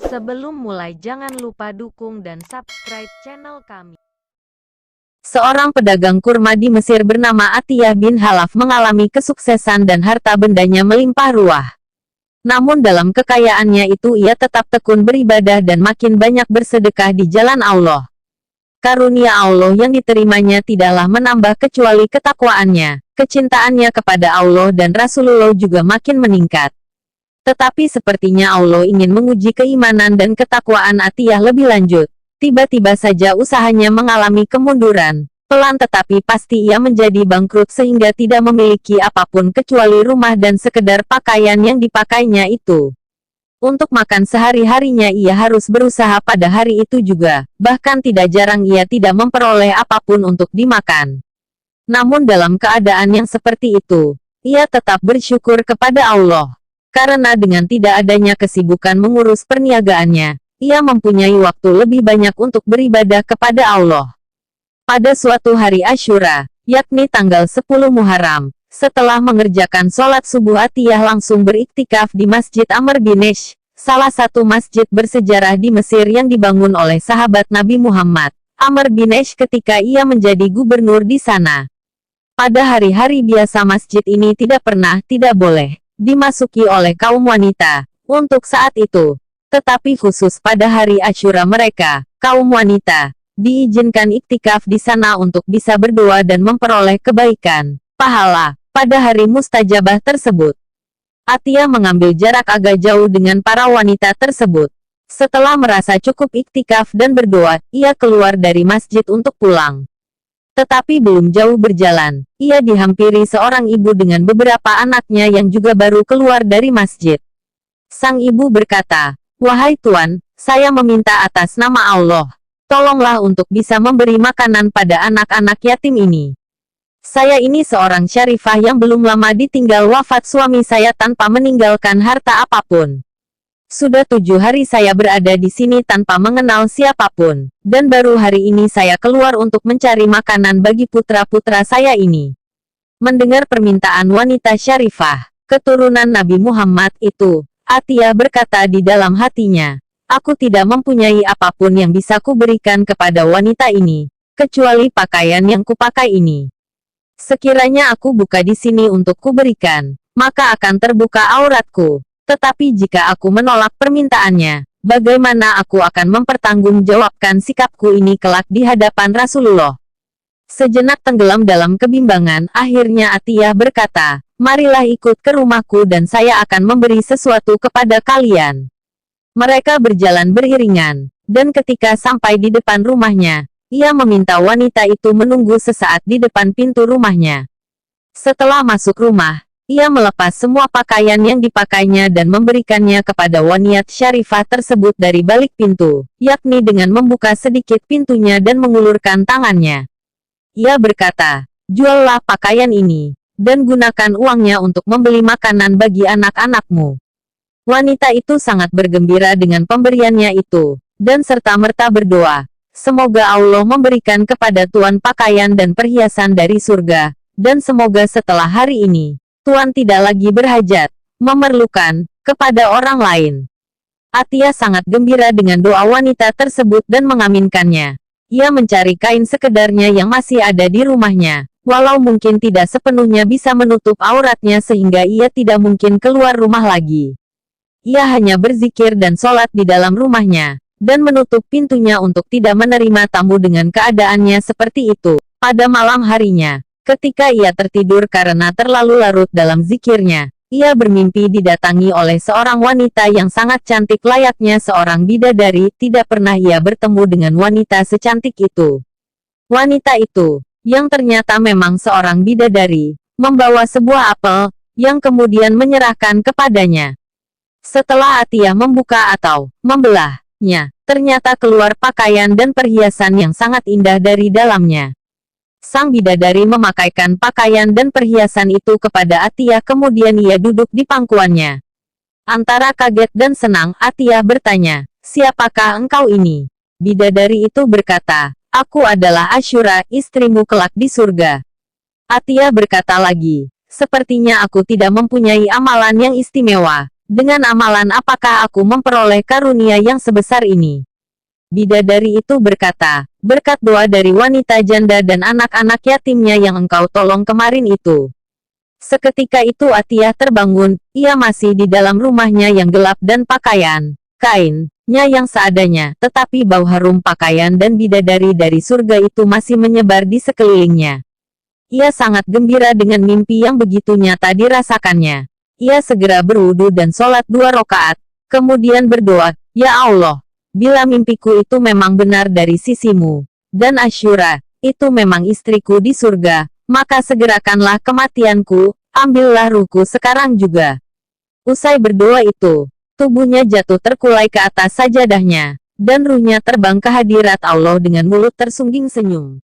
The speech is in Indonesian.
Sebelum mulai jangan lupa dukung dan subscribe channel kami. Seorang pedagang kurma di Mesir bernama Atiyah bin Halaf mengalami kesuksesan dan harta bendanya melimpah ruah. Namun dalam kekayaannya itu ia tetap tekun beribadah dan makin banyak bersedekah di jalan Allah. Karunia Allah yang diterimanya tidaklah menambah kecuali ketakwaannya, kecintaannya kepada Allah dan Rasulullah juga makin meningkat. Tetapi sepertinya Allah ingin menguji keimanan dan ketakwaan Atiyah lebih lanjut. Tiba-tiba saja usahanya mengalami kemunduran. Pelan tetapi pasti ia menjadi bangkrut sehingga tidak memiliki apapun kecuali rumah dan sekedar pakaian yang dipakainya itu. Untuk makan sehari-harinya ia harus berusaha pada hari itu juga. Bahkan tidak jarang ia tidak memperoleh apapun untuk dimakan. Namun dalam keadaan yang seperti itu, ia tetap bersyukur kepada Allah. Karena dengan tidak adanya kesibukan mengurus perniagaannya, ia mempunyai waktu lebih banyak untuk beribadah kepada Allah. Pada suatu hari Asyura, yakni tanggal 10 Muharram, setelah mengerjakan sholat subuh Atiyah langsung beriktikaf di Masjid Amr bin Ish, salah satu masjid bersejarah di Mesir yang dibangun oleh sahabat Nabi Muhammad, Amr bin Ish ketika ia menjadi gubernur di sana. Pada hari-hari biasa masjid ini tidak boleh dimasuki oleh kaum wanita, untuk saat itu. Tetapi khusus pada hari Asyura mereka, kaum wanita, diizinkan iktikaf di sana untuk bisa berdoa dan memperoleh kebaikan, pahala, pada hari mustajabah tersebut. Atiyah mengambil jarak agak jauh dengan para wanita tersebut. Setelah merasa cukup iktikaf dan berdoa, ia keluar dari masjid untuk pulang. Tetapi belum jauh berjalan, ia dihampiri seorang ibu dengan beberapa anaknya yang juga baru keluar dari masjid. Sang ibu berkata, "Wahai Tuan, saya meminta atas nama Allah, tolonglah untuk bisa memberi makanan pada anak-anak yatim ini. Saya ini seorang syarifah yang belum lama ditinggal wafat suami saya tanpa meninggalkan harta apapun. Sudah 7 hari saya berada di sini tanpa mengenal siapapun, dan baru hari ini saya keluar untuk mencari makanan bagi putra-putra saya ini." Mendengar permintaan wanita syarifah, keturunan Nabi Muhammad itu, Atiyah berkata di dalam hatinya, "Aku tidak mempunyai apapun yang bisa kuberikan kepada wanita ini, kecuali pakaian yang kupakai ini. Sekiranya aku buka di sini untuk kuberikan, maka akan terbuka auratku. Tetapi jika aku menolak permintaannya, bagaimana aku akan mempertanggungjawabkan sikapku ini kelak di hadapan Rasulullah?" Sejenak tenggelam dalam kebimbangan, akhirnya Atiyah berkata, "Marilah ikut ke rumahku dan saya akan memberi sesuatu kepada kalian." Mereka berjalan beriringan, dan ketika sampai di depan rumahnya, ia meminta wanita itu menunggu sesaat di depan pintu rumahnya. Setelah masuk rumah, ia melepas semua pakaian yang dipakainya dan memberikannya kepada wanita syarifah tersebut dari balik pintu, yakni dengan membuka sedikit pintunya dan mengulurkan tangannya. Ia berkata, "Juallah pakaian ini, dan gunakan uangnya untuk membeli makanan bagi anak-anakmu." Wanita itu sangat bergembira dengan pemberiannya itu, dan serta-merta berdoa, "Semoga Allah memberikan kepada Tuan pakaian dan perhiasan dari surga, dan semoga setelah hari ini, Tuan tidak lagi berhajat, memerlukan, kepada orang lain." Atiyah sangat gembira dengan doa wanita tersebut dan mengaminkannya. Ia mencari kain sekedarnya yang masih ada di rumahnya, walau mungkin tidak sepenuhnya bisa menutup auratnya sehingga ia tidak mungkin keluar rumah lagi. Ia hanya berzikir dan sholat di dalam rumahnya, dan menutup pintunya untuk tidak menerima tamu dengan keadaannya seperti itu. Pada malam harinya, ketika ia tertidur karena terlalu larut dalam zikirnya, ia bermimpi didatangi oleh seorang wanita yang sangat cantik layaknya seorang bidadari. Tidak pernah ia bertemu dengan wanita secantik itu. Wanita itu, yang ternyata memang seorang bidadari, membawa sebuah apel, yang kemudian menyerahkan kepadanya. Setelah Atiyah membuka atau membelahnya, ternyata keluar pakaian dan perhiasan yang sangat indah dari dalamnya. Sang bidadari memakaikan pakaian dan perhiasan itu kepada Atiyah, kemudian ia duduk di pangkuannya. Antara kaget dan senang, Atiyah bertanya, "Siapakah engkau ini?" Bidadari itu berkata, "Aku adalah Asyura, istrimu kelak di surga." Atiyah berkata lagi, "Sepertinya aku tidak mempunyai amalan yang istimewa, Dengan amalan apakah aku memperoleh karunia yang sebesar ini? Bidadari itu berkata, berkat doa dari wanita janda dan anak-anak yatimnya yang engkau tolong kemarin itu. Seketika itu Atiyah terbangun, ia masih di dalam rumahnya yang gelap dan pakaian kainnya yang seadanya, tetapi bau harum pakaian dan bidadari dari surga itu masih menyebar di sekelilingnya. Ia sangat gembira dengan mimpi yang begitu nyata dirasakannya. Ia segera berwudu dan sholat 2 rakaat, kemudian berdoa, "Ya Allah, bila mimpiku itu memang benar dari sisimu, dan Asyura, itu memang istriku di surga, maka segerakanlah kematianku, ambillah ruhku sekarang juga." Usai berdoa itu, tubuhnya jatuh terkulai ke atas sajadahnya, dan ruhnya terbang ke hadirat Allah dengan mulut tersungging senyum.